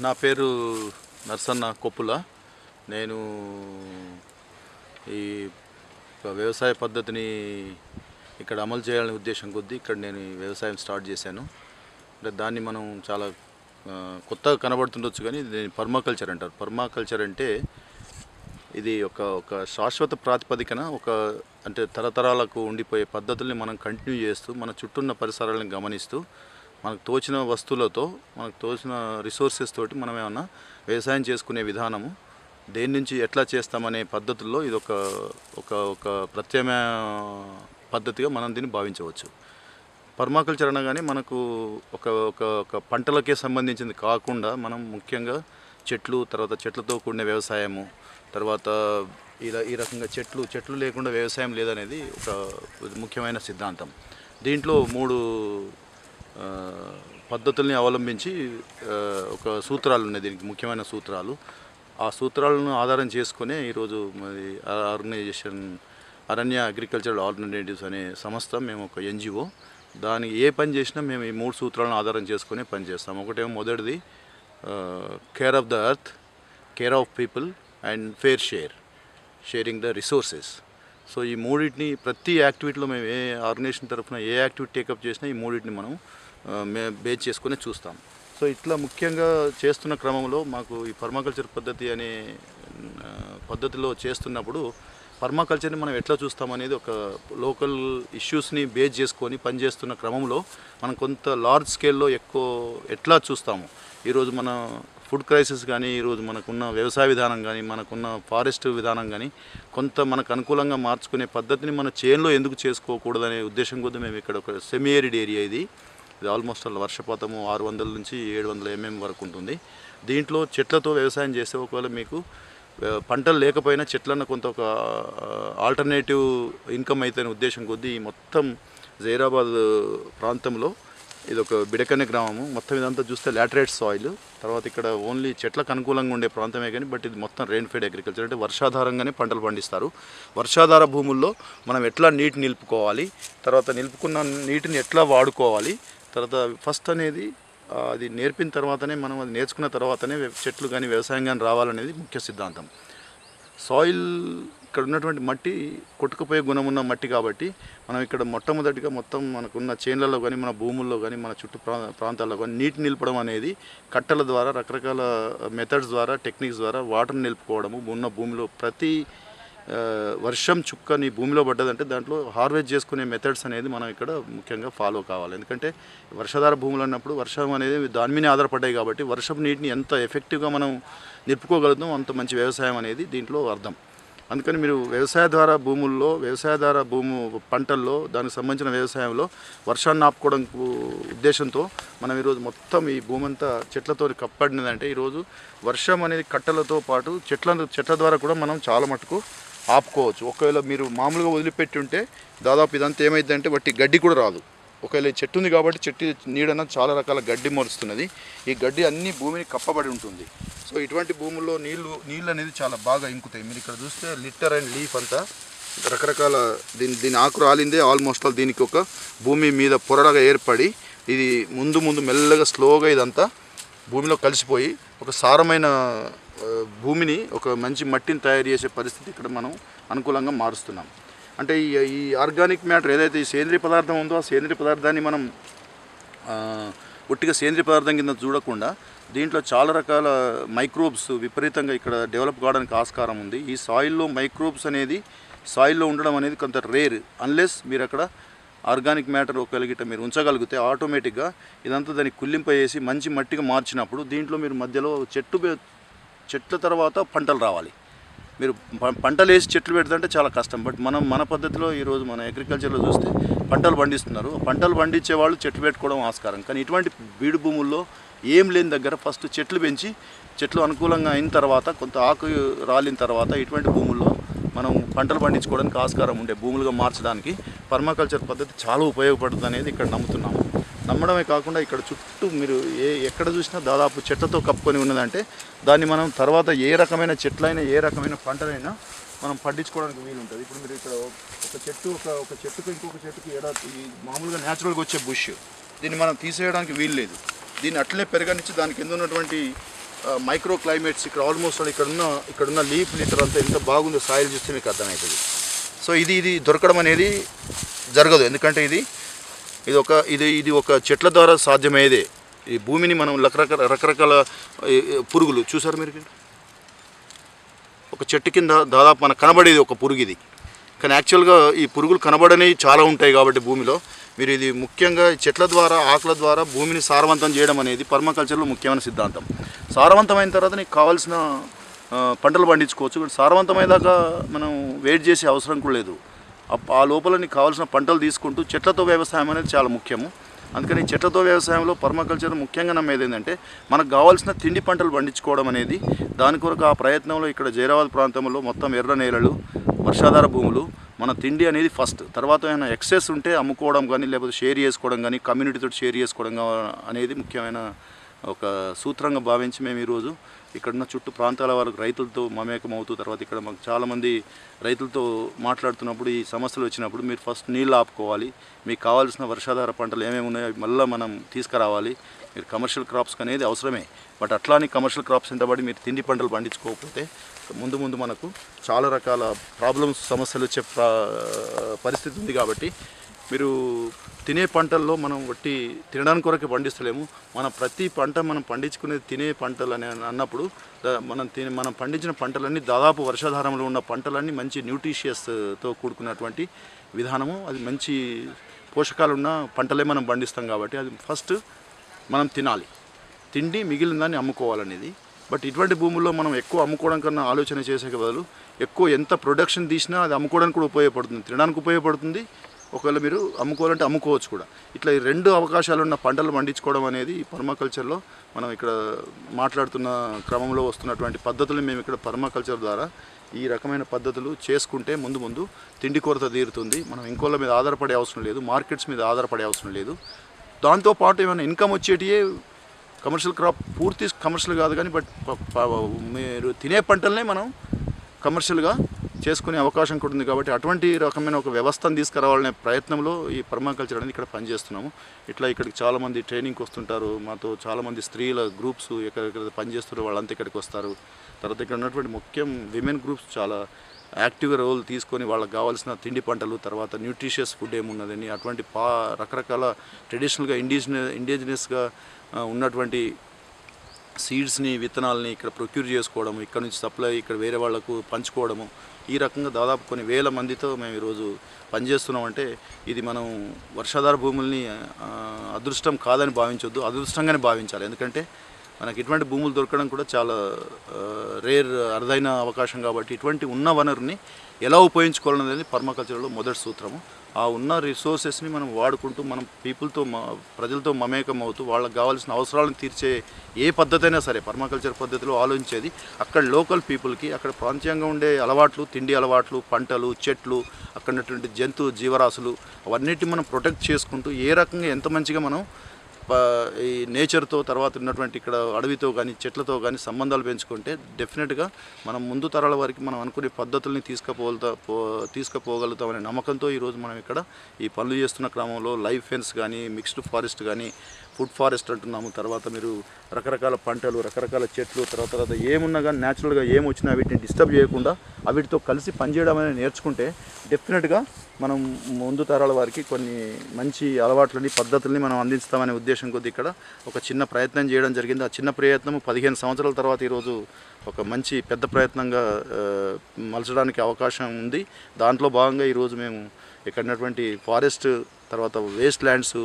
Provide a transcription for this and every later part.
నా పేరు నర్సన్న కొప్పుల. నేను ఈ వ్యవసాయ పద్ధతిని ఇక్కడ అమలు చేయాలనే ఉద్దేశం కొద్దీ ఇక్కడ నేను ఈ వ్యవసాయం స్టార్ట్ చేశాను. అంటే దాన్ని మనం చాలా కొత్తగా కనబడుతుండొచ్చు, కానీ దీన్ని పర్మాకల్చర్ అంటారు. పర్మాకల్చర్ అంటే ఇది ఒక శాశ్వత ప్రాతిపదికన అంటే తరతరాలకు ఉండిపోయే పద్ధతుల్ని మనం కంటిన్యూ చేస్తూ మన చుట్టూ ఉన్న పరిసరాలను గమనిస్తూ మనకు తోచిన వస్తువులతో మనకు తోచిన రిసోర్సెస్ తోటి మనం ఏమన్నా వ్యవసాయం చేసుకునే విధానము దేని నుంచి ఎట్లా చేస్తామనే పద్ధతుల్లో ఇది ఒక ప్రత్యామ్నాయ పద్ధతిగా మనం దీన్ని భావించవచ్చు. పర్మాకల్చర్ అనగానే మనకు ఒక పంటలకే సంబంధించింది కాకుండా మనం ముఖ్యంగా తర్వాత చెట్లతో కూడిన వ్యవసాయము, తర్వాత ఈ రకంగా చెట్లు లేకుండా వ్యవసాయం లేదనేది ఒక ముఖ్యమైన సిద్ధాంతం. దీంట్లో 3 పద్ధతుల్ని అవలంబించి ఒక సూత్రాలు ఉన్నాయి. దీనికి ముఖ్యమైన సూత్రాలు. ఆ సూత్రాలను ఆధారం చేసుకునే ఈరోజు మరి ఆర్గనైజేషన్ అరణ్య అగ్రికల్చరల్ ఆల్టర్నేటివ్స్ అనే సంస్థ, మేము ఒక ఎన్జిఓ. దానికి ఏ పని చేసినా మేము ఈ 3 సూత్రాలను ఆధారం చేసుకునే పని చేస్తాం. ఒకటేమో మొదటిది care of the earth, care of people and fair sharing the resources. So ఈ మూడింటిని ప్రతి యాక్టివిటీలో మేము ఏ ఆర్గనైజేషన్ తరఫున ఏ యాక్టివిటీ టేకప్ చేసినా ఈ మూడింటిని మనం బేస్ చేసుకుని చూస్తాం. సో ఇట్లా ముఖ్యంగా చేస్తున్న క్రమంలో మాకు ఈ పర్మాకల్చర్ పద్ధతి అనే పద్ధతిలో చేస్తున్నప్పుడు పర్మాకల్చర్ని మనం ఎట్లా చూస్తామనేది ఒక లోకల్ ఇష్యూస్ని బేస్ చేసుకొని పనిచేస్తున్న క్రమంలో మనం కొంత లార్జ్ స్కేల్లో ఎట్లా చూస్తాము. ఈరోజు మన ఫుడ్ క్రైసిస్ కానీ, ఈరోజు మనకున్న వ్యవసాయ విధానం కానీ, మనకున్న ఫారెస్ట్ విధానం కానీ కొంత మనకు అనుకూలంగా మార్చుకునే పద్ధతిని మన చేన్లో ఎందుకు చేసుకోకూడదనే ఉద్దేశం కొద్ది మేము ఇక్కడ ఒక సెమీ ఏరిడ్ ఏరియా ఇది ఆల్మోస్ట్ వర్షపాతము 600 నుంచి 700 mm వరకు ఉంటుంది. దీంట్లో చెట్లతో వ్యవసాయం చేస్తే ఒకవేళ మీకు పంటలు లేకపోయినా చెట్లన్న కొంత ఒక ఆల్టర్నేటివ్ ఇన్కమ్ అయితేనే ఉద్దేశం కొద్దీ మొత్తం జైరాబాద్ ప్రాంతంలో ఇది ఒక బిడకన్నె గ్రామము. మొత్తం ఇదంతా చూస్తే లాటరైట్ సాయిల్. తర్వాత ఇక్కడ ఓన్లీ చెట్లకు అనుకూలంగా ఉండే ప్రాంతమే కానీ బట్ ఇది మొత్తం రెయిన్ ఫెడ్ అగ్రికల్చర్, అంటే వర్షాధారంగానే పంటలు పండిస్తారు. వర్షాధార భూముల్లో మనం ఎట్లా నీటి నిలుపుకోవాలి, తర్వాత నిలుపుకున్న నీటిని ఎట్లా వాడుకోవాలి, తర్వాత ఫస్ట్ అనేది అది నేర్పిన తర్వాతనే మనం అది నేర్చుకున్న తర్వాతనే చెట్లు కానీ వ్యవసాయం కానీ రావాలనేది ముఖ్య సిద్ధాంతం. సాయిల్ ఇక్కడ ఉన్నటువంటి మట్టి కొట్టుకుపోయే గుణం ఉన్న మట్టి కాబట్టి మనం ఇక్కడ మొట్టమొదటిగా మొత్తం మనకున్న చేన్లలో కానీ మన భూముల్లో కానీ మన చుట్టూ ప్రాంతాల్లో కానీ నీటి నిలపడం అనేది కట్టల ద్వారా రకరకాల మెథడ్స్ ద్వారా టెక్నిక్స్ ద్వారా వాటర్ నిలుపుకోవడము. ఉన్న భూమిలో ప్రతి వర్షం చుక్క నీ భూమిలో పడ్డదంటే దాంట్లో హార్వెస్ట్ చేసుకునే మెథడ్స్ అనేది మనం ఇక్కడ ముఖ్యంగా ఫాలో కావాలి. ఎందుకంటే వర్షాధార భూములు అన్నప్పుడు వర్షం అనేది దాని మీదే ఆధారపడ్డాయి కాబట్టి వర్షపు నీటిని ఎంత ఎఫెక్టివ్గా మనం నిలుపుకోగలుగుతాం అంత మంచి వ్యవసాయం అనేది దీంట్లో అర్థం. అందుకని మీరు వ్యవసాయధార పంటల్లో దానికి సంబంధించిన వ్యవసాయంలో వర్షాన్ని ఆపుకోవడం ఉద్దేశంతో మనం ఈరోజు మొత్తం ఈ భూమి అంతా చెట్లతో కప్పడినదంటే ఈరోజు వర్షం అనేది కట్టలతో పాటు చెట్ల ద్వారా కూడా మనం చాలా మటుకు ఆపుకోవచ్చు. ఒకవేళ మీరు మామూలుగా వదిలిపెట్టి ఉంటే దాదాపు ఇదంతా ఏమైందంటే బట్టి గడ్డి కూడా రాదు. ఒకవేళ చెట్టు ఉంది కాబట్టి చెట్టు నీడన చాలా రకాల గడ్డి మరుస్తున్నది. ఈ గడ్డి అన్ని భూమిని కప్పబడి ఉంటుంది. సో ఇటువంటి భూముల్లో నీళ్ళు అనేది చాలా బాగా ఇంకుతాయి. మీరు ఇక్కడ చూస్తే లిటర్ అండ్ లీఫ్ అంతా రకరకాల దీని ఆకు రాలిందే ఆల్మోస్ట్ దీనికి ఒక భూమి మీద పొరలాగా ఏర్పడి ఇది ముందు మెల్లగా స్లోగా ఇదంతా భూమిలో కలిసిపోయి ఒక సారమైన భూమిని ఒక మంచి మట్టిని తయారు చేసే పరిస్థితి ఇక్కడ మనం అనుకూలంగా మారుస్తున్నాం. అంటే ఈ ఆర్గానిక్ మ్యాటర్ ఏదైతే ఈ సేంద్రీయ పదార్థం ఉందో ఆ సేంద్రీయ పదార్థాన్ని మనం ఒట్టిగా సేంద్రీయ పదార్థం కింద చూడకుండా దీంట్లో చాలా రకాల మైక్రోబ్స్ విపరీతంగా ఇక్కడ డెవలప్ కావడానికి ఆస్కారం ఉంది. ఈ సాయిల్లో మైక్రోబ్స్ అనేది సాయిల్లో ఉండడం అనేది కొంత రేర్. అన్లెస్ మీరు అక్కడ ఆర్గానిక్ మ్యాటర్ ఒకలిగిట మీరు ఉంచగలిగితే ఆటోమేటిక్గా ఇదంతా దాన్ని కుళ్ళింపజేసి మంచి మట్టిగా మార్చినప్పుడు దీంట్లో మీరు మధ్యలో చెట్ల తర్వాత పంటలు రావాలి. మీరు పంటలు వేసి చెట్లు పెడతంటే చాలా కష్టం. బట్ మన పద్ధతిలో ఈరోజు మన అగ్రికల్చర్లో చూస్తే పంటలు పండిస్తున్నారు. పంటలు పండించే వాళ్ళు చెట్లు పెట్టుకోవడం ఆస్కారం. కానీ ఇటువంటి బీడు భూముల్లో ఏం లేని దగ్గర ఫస్ట్ చెట్లు పెంచి చెట్లు అనుకూలంగా అయిన తర్వాత కొంత ఆకు రాలిన తర్వాత ఇటువంటి భూముల్లో మనం పంటలు పండించుకోవడానికి ఆస్కారం ఉండే భూములుగా మార్చడానికి పర్మాకల్చర్ పద్ధతి చాలా ఉపయోగపడుతుంది అనేది ఇక్కడ నమ్ముతున్నాము. నమ్మడమే కాకుండా ఇక్కడ చుట్టూ మీరు ఎక్కడ చూసినా దాదాపు చెట్లతో కప్పుకొని ఉన్నదంటే దాన్ని మనం తర్వాత ఏ రకమైన చెట్లైనా ఏ రకమైన పంటలైనా మనం పండించుకోవడానికి వీలు ఉంటుంది. ఇప్పుడు మీరు ఇక్కడ ఒక చెట్టుకు ఇంకొక చెట్టుకు ఈ మామూలుగా న్యాచురల్గా వచ్చే బుష్ దీన్ని మనం తీసేయడానికి వీలు లేదు. దీన్ని అట్లనే పెరగనిచ్చి దాని కింద ఉన్నటువంటి మైక్రో క్లైమేట్స్ ఇక్కడ ఆల్మోస్ట్ ఇక్కడున్న లీఫ్ లిటర్ అంతా ఎంత బాగుందో సాయిల్ చూస్తే మీకు అర్థమవుతుంది. సో ఇది దొరకడం అనేది జరగదు, ఎందుకంటే ఇది ఒక చెట్ల ద్వారా సాధ్యమయ్యేదే. ఈ భూమిని మనం రకరకాల పురుగులు చూసారు మీరు, ఒక చెట్టు కింద దాదాపు మనకు కనబడేది ఒక పురుగు ఇది, కానీ యాక్చువల్గా ఈ పురుగులు కనబడనివి చాలా ఉంటాయి. కాబట్టి భూమిలో మీరు ఇది ముఖ్యంగా చెట్ల ద్వారా ఆకుల ద్వారా భూమిని సారవంతం చేయడం అనేది పర్మాకల్చర్లో ముఖ్యమైన సిద్ధాంతం. సారవంతమైన తర్వాత నీకు కావాల్సిన పంటలు పండించుకోవచ్చు. సారవంతమైనాక మనం వెయిట్ చేసే అవసరం కూడా లేదు. ఆ లోపల నీకు కావాల్సిన పంటలు తీసుకుంటూ చెట్లతో వ్యవసాయం అనేది చాలా ముఖ్యము. అందుకని చెట్లతో వ్యవసాయంలో పర్మాకల్చర్ ముఖ్యంగా నమ్మేది ఏంటంటే మనకు కావాల్సిన తిండి పంటలు పండించుకోవడం అనేది. దాని కొరకు ఆ ప్రయత్నంలో ఇక్కడ జైరాబాద్ ప్రాంతంలో మొత్తం ఎర్ర నేలలు, వర్షాధార భూములు, మన తిండి అనేది ఫస్ట్. తర్వాత ఏమైనా ఎక్సెస్ ఉంటే అమ్ముకోవడం కానీ, లేకపోతే షేర్ చేసుకోవడం కానీ, కమ్యూనిటీతో షేర్ చేసుకోవడం అనేది ముఖ్యమైన ఒక సూత్రంగా భావించి మేము ఈరోజు ఇక్కడున్న చుట్టూ ప్రాంతాల వాళ్ళకు రైతులతో మమేకం అవుతూ, తర్వాత ఇక్కడ మాకు చాలామంది రైతులతో మాట్లాడుతున్నప్పుడు ఈ సమస్యలు వచ్చినప్పుడు మీరు ఫస్ట్ నీళ్ళు ఆపుకోవాలి, మీకు కావాల్సిన వర్షాధార పంటలు ఏమేమి ఉన్నాయో మళ్ళీ మనం తీసుకురావాలి. మీరు కమర్షియల్ క్రాప్స్ అనేది అవసరమే, బట్ అట్లానే కమర్షియల్ క్రాప్స్ ఎంతబడి మీరు తిండి పంటలు పండించుకోకపోతే ముందు మనకు చాలా రకాల ప్రాబ్లమ్స్, సమస్యలు వచ్చే పరిస్థితి ఉంది. కాబట్టి మీరు తినే పంటల్లో మనం వట్టి తినడానికి కొరకే పండిస్తలేము. మన ప్రతి పంట మనం పండించుకునేది తినే పంటలు అని అన్నప్పుడు మనం పండించిన పంటలన్నీ దాదాపు వర్షాధారంలో ఉన్న పంటలన్నీ మంచి న్యూట్రిషియస్తో కూడుకున్నటువంటి విధానము. అది మంచి పోషకాలు ఉన్న పంటలే మనం పండిస్తాం. కాబట్టి అది ఫస్ట్ మనం తినాలి, తిండి మిగిలిన దాన్ని అమ్ముకోవాలనేది. బట్ ఇటువంటి భూముల్లో మనం ఎక్కువ అమ్ముకోవడం కన్నా ఆలోచన చేసే బదులు ఎక్కువ ఎంత ప్రొడక్షన్ తీసినా అది అమ్ముకోవడానికి కూడా ఉపయోగపడుతుంది, తినడానికి ఉపయోగపడుతుంది. ఒకవేళ మీరు అమ్ముకోవాలంటే అమ్ముకోవచ్చు కూడా. ఇట్లా ఈ రెండు అవకాశాలు ఉన్న పంటలు పండించుకోవడం అనేది పర్మాకల్చర్లో మనం ఇక్కడ మాట్లాడుతున్న క్రమంలో వస్తున్నటువంటి పద్ధతులు. మేము ఇక్కడ పర్మాకల్చర్ ద్వారా ఈ రకమైన పద్ధతులు చేసుకుంటే ముందు తిండి కొరత తీరుతుంది. మనం ఇంకోళ్ళ మీద ఆధారపడే అవసరం లేదు, మార్కెట్స్ మీద ఆధారపడే అవసరం లేదు. దాంతోపాటు ఏమైనా ఇన్కమ్ వచ్చేటియే కమర్షియల్ క్రాప్, పూర్తి కమర్షియల్ కాదు కానీ బట్ మీరు తినే పంటలనే మనం కమర్షియల్గా చేసుకునే అవకాశం కూడా ఉంది. కాబట్టి అటువంటి రకమైన ఒక వ్యవస్థను తీసుకురావాలనే ప్రయత్నంలో ఈ పర్మాకల్చర్ అనేది ఇక్కడ పనిచేస్తున్నాము. ఇక్కడికి చాలామంది ట్రైనింగ్కి వస్తుంటారు. మాతో చాలామంది స్త్రీల గ్రూప్స్ ఎక్కడెక్కడ పనిచేస్తారో వాళ్ళంతా ఇక్కడికి వస్తారు. తర్వాత ఇక్కడ ఉన్నటువంటి ముఖ్యం విమెన్ గ్రూప్స్ చాలా యాక్టివ్గా రోల్ తీసుకొని వాళ్ళకి కావాల్సిన తిండి పంటలు, తర్వాత న్యూట్రిషియస్ ఫుడ్ ఏమున్నదని అటువంటి రకరకాల ట్రెడిషనల్గా ఇండిజినస్గా ఉన్నటువంటి సీడ్స్ని, విత్తనాలని ఇక్కడ ప్రొక్యూర్ చేసుకోవడం, ఇక్కడ నుంచి సప్లై ఇక్కడ వేరే వాళ్లకు పంచుకోవడము, ఈ రకంగా దాదాపు కొన్ని వేల మందితో మేము ఈరోజు పనిచేస్తున్నామంటే ఇది మనం వర్షాధార భూముల్ని అదృష్టం కాదని భావించొద్దు, అదృష్టంగానే భావించాలి. ఎందుకంటే మనకి ఇటువంటి భూములు దొరకడం కూడా చాలా అరుదైన అవకాశం. కాబట్టి ఇటువంటి ఉన్న వనరుని ఎలా ఉపయోగించుకోవాలనేది పర్మాకల్చర్లో మొదటి సూత్రము. ఆ ఉన్న రిసోర్సెస్ని మనం వాడుకుంటూ మనం ప్రజలతో మమేకం అవుతూ వాళ్ళకి కావాల్సిన అవసరాలను తీర్చే ఏ పద్ధతి అయినా సరే పర్మాకల్చర్ పద్ధతిలో ఆలోచించేది. అక్కడ లోకల్ పీపుల్కి అక్కడ ప్రాంతీయంగా ఉండే అలవాట్లు, తిండి అలవాట్లు, పంటలు, చెట్లు, అక్కడ ఉన్నటువంటి జంతు జీవరాశులు అవన్నిటిని మనం ప్రొటెక్ట్ చేసుకుంటూ ఏ రకంగా ఎంత మంచిగా మనం ఈ నేచర్తో, తర్వాత ఉన్నటువంటి ఇక్కడ అడవితో కానీ చెట్లతో కానీ సంబంధాలు పెంచుకుంటే డెఫినెట్గా మనం ముందు తరాల వారికి మనం అనుకునే పద్ధతుల్ని తీసుకుపోగలుగుతామనే నమ్మకంతో ఈరోజు మనం ఇక్కడ ఈ పనులు చేస్తున్న క్రమంలో లైవ్ ఫెన్స్ కానీ, మిక్స్డ్ ఫారెస్ట్ కానీ, ఫుడ్ ఫారెస్ట్ అంటున్నాము. తర్వాత మీరు రకరకాల పంటలు, రకరకాల చెట్లు, తర్వాత ఏమున్నా కానీ న్యాచురల్గా ఏమొచ్చినా వీటిని డిస్టర్బ్ చేయకుండా వీటితో కలిసి పనిచేయడం అనేది నేర్చుకుంటే డెఫినెట్గా మనం ముందు తరాల వారికి కొన్ని మంచి అలవాట్లని, పద్ధతుల్ని మనం అందిస్తామనే ఉద్దేశం కొద్దీ ఇక్కడ ఒక చిన్న ప్రయత్నం చేయడం జరిగింది. ఆ చిన్న ప్రయత్నం 15 సంవత్సరాల తర్వాత ఈరోజు ఒక మంచి పెద్ద ప్రయత్నంగా మలచడానికి అవకాశం ఉంది. దాంట్లో భాగంగా ఈరోజు మేము ఇక్కడ ఉన్నటువంటి ఫారెస్ట్, తర్వాత వేస్ట్ ల్యాండ్స్,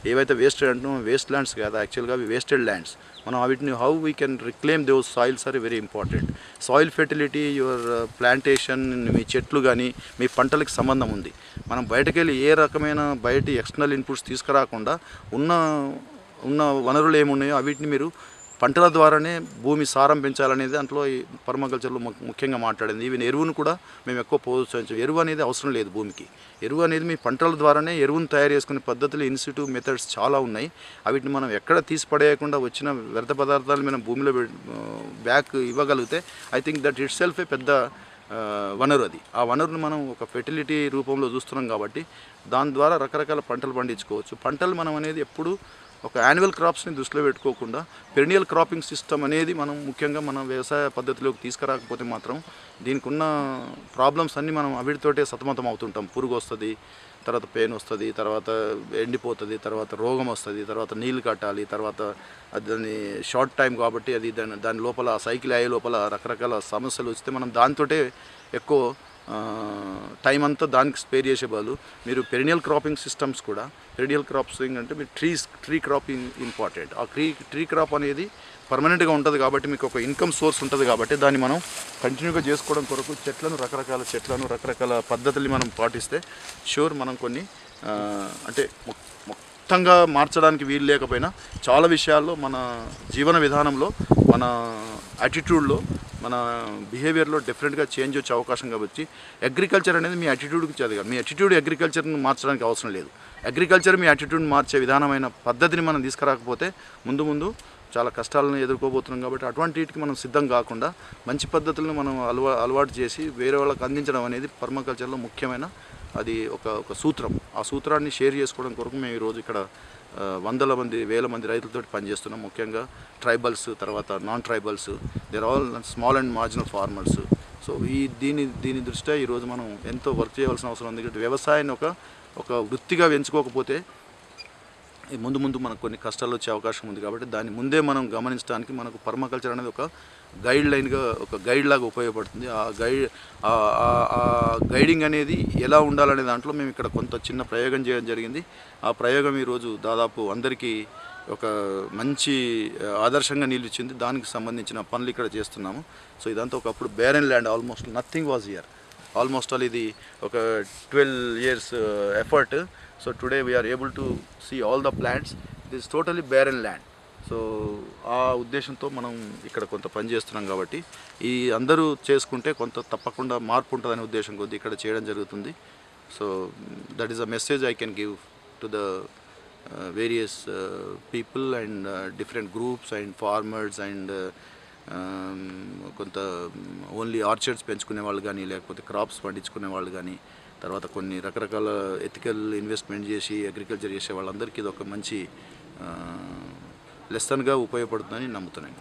ఏవైతే వేస్టెడ్ అంటున్నామో వేస్ట్ ల్యాండ్స్ కాదు, యాక్చువల్గా అవి వేస్టెడ్ ల్యాండ్స్. మనం వీటిని how we can reclaim those soils are very important. Soil fertility, your plantation, మీ చెట్లు కానీ మీ పంటలకు సంబంధం ఉంది. మనం బయటకెళ్ళి ఏ రకమైన బయట ఎక్స్టర్నల్ ఇన్పుట్స్ తీసుకురాకుండా ఉన్న వనరులు ఏమున్నాయో వీటిని మీరు పంటల ద్వారానే భూమి సారం పెంచాలనేది దాంట్లో ఈ పర్మాకల్చర్లో ముఖ్యంగా మాట్లాడింది. ఈవెన్ ఎరువును కూడా మేము ఎక్కువ ప్రోత్సహించాం. ఎరువు అనేది అవసరం లేదు భూమికి. ఎరువు అనేది మీ పంటల ద్వారానే ఎరువును తయారు చేసుకునే పద్ధతులు, ఇన్స్టిట్యూట్ మెథడ్స్ చాలా ఉన్నాయి. వీటిని మనం ఎక్కడ తీసిపడేయకుండా వచ్చిన వ్యర్థ పదార్థాలు మనం భూమిలో బ్యాక్ ఇవ్వగలిగితే I think that itself a పెద్ద వనరు. అది ఆ వనరును మనం ఒక ఫెర్టిలిటీ రూపంలో చూస్తున్నాం. కాబట్టి దాని ద్వారా రకరకాల పంటలు పండించుకోవచ్చు. పంటలు మనం అనేది ఎప్పుడు ఒక యాన్యువల్ క్రాప్స్ని దృష్టిలో పెట్టుకోకుండా పెరినియల్ క్రాపింగ్ సిస్టమ్ అనేది మనం ముఖ్యంగా మన వ్యవసాయ పద్ధతిలోకి తీసుకురాకపోతే మాత్రం దీనికి ఉన్న ప్రాబ్లమ్స్ అన్నీ మనం అవిటితోటే సతమతం అవుతుంటాం. పురుగు వస్తుంది, తర్వాత పెయిన్ వస్తుంది, తర్వాత ఎండిపోతుంది, తర్వాత రోగం వస్తుంది, తర్వాత నీళ్ళు కట్టాలి, తర్వాత దాన్ని షార్ట్ టైం కాబట్టి అది దాని లోపల సైకిల్ అయ్యే లోపల రకరకాల సమస్యలు వస్తే మనం దాంతోటే ఎక్కువ టైం అంతా దానికి స్పేర్ చేసే బదులు మీరు పెరినియల్ క్రాపింగ్ సిస్టమ్స్ కూడా పెరినియల్ క్రాపింగ్ అంటే మీరు ట్రీ క్రాపింగ్ ఇంపార్టెంట్. ఆ ట్రీ క్రాప్ అనేది పర్మనెంట్గా ఉంటుంది కాబట్టి మీకు ఒక ఇన్కమ్ సోర్స్ ఉంటుంది కాబట్టి దాన్ని మనం కంటిన్యూగా చేసుకోవడం కొరకు రకరకాల చెట్లను రకరకాల పద్ధతుల్ని మనం పాటిస్తే షూర్ మనం కొన్ని అంటే మొత్తంగా మార్చడానికి వీలు లేకపోయినా చాలా విషయాల్లో మన జీవన విధానంలో మన యాటిట్యూడ్లో మన బిహేవియర్లో డిఫరెంట్గా చేంజ్ వచ్చే అవకాశం కాబట్టి అగ్రికల్చర్ అనేది మీ యాటిట్యూడ్కి చదివారు. మీ యాటిట్యూడ్ అగ్రికల్చర్ని మార్చడానికి అవసరం లేదు. అగ్రికల్చర్ మీ యాటిట్యూడ్ని మార్చే విధానమైన పద్ధతిని మనం తీసుకురాకపోతే ముందు చాలా కష్టాలను ఎదుర్కోబోతున్నాం. కాబట్టి అటువంటి వీటికి మనం సిద్ధం కాకుండా మంచి పద్ధతులను మనం అలవాటు చేసి వేరే వాళ్ళకి అందించడం అనేది పర్మాకల్చర్లో ముఖ్యమైన అది ఒక సూత్రం. ఆ సూత్రాన్ని షేర్ చేసుకోవడం కొరకు మేము ఈరోజు ఇక్కడ వందల మంది వేల మంది రైతులతో పనిచేస్తున్నాం. ముఖ్యంగా ట్రైబల్స్, తర్వాత non tribals, they're all small and marginal farmers. So దీని దృష్ట్యా ఈరోజు మనం ఎంతో వర్క్ చేయవలసిన అవసరం ఉంది. ఎందుకంటే వ్యవసాయాన్ని ఒక వృత్తిగా ఎంచుకోకపోతే ముందు మనకు కొన్ని కష్టాలు వచ్చే అవకాశం ఉంది. కాబట్టి దాన్ని ముందే మనం గమనించడానికి మనకు పర్మాకల్చర్ అనేది ఒక గైడ్ లాగా ఉపయోగపడుతుంది. ఆ గైడింగ్ అనేది ఎలా ఉండాలనే దాంట్లో మేము ఇక్కడ కొంత చిన్న ప్రయోగం చేయడం జరిగింది. ఆ ప్రయోగం ఈరోజు దాదాపు అందరికీ ఒక మంచి ఆదర్శంగా నిలిచింది. దానికి సంబంధించిన పనులు ఇక్కడ చేస్తున్నాము. సో ఇదంతా ఒకప్పుడు barren land, almost nothing was here. Almost all ఇది ఒక 12 years effort. So today we are able to see all the plants. It is totally barren land. So ఆ ఉద్దేశంతో మనం ఇక్కడ కొంత పని చేస్తున్నాం. కాబట్టి ఈ అందరూ చేసుకుంటే కొంత తప్పకుండా మార్పు ఉంటుందనే ఉద్దేశం కొద్దీ ఇక్కడ చేయడం జరుగుతుంది. So that is a message I can give to the various people and different groups and farmers and కొంత ఓన్లీ ఆర్చర్డ్స్ పెంచుకునే వాళ్ళు కానీ, లేకపోతే క్రాప్స్ పండించుకునే వాళ్ళు కానీ, తర్వాత కొన్ని రకరకాల ఎథికల్ ఇన్వెస్ట్మెంట్ చేసి అగ్రికల్చర్ చేసే వాళ్ళందరికీ ఇది ఒక మంచి లెసన్గా ఉపయోగపడుతుందని నమ్ముతున్నాను.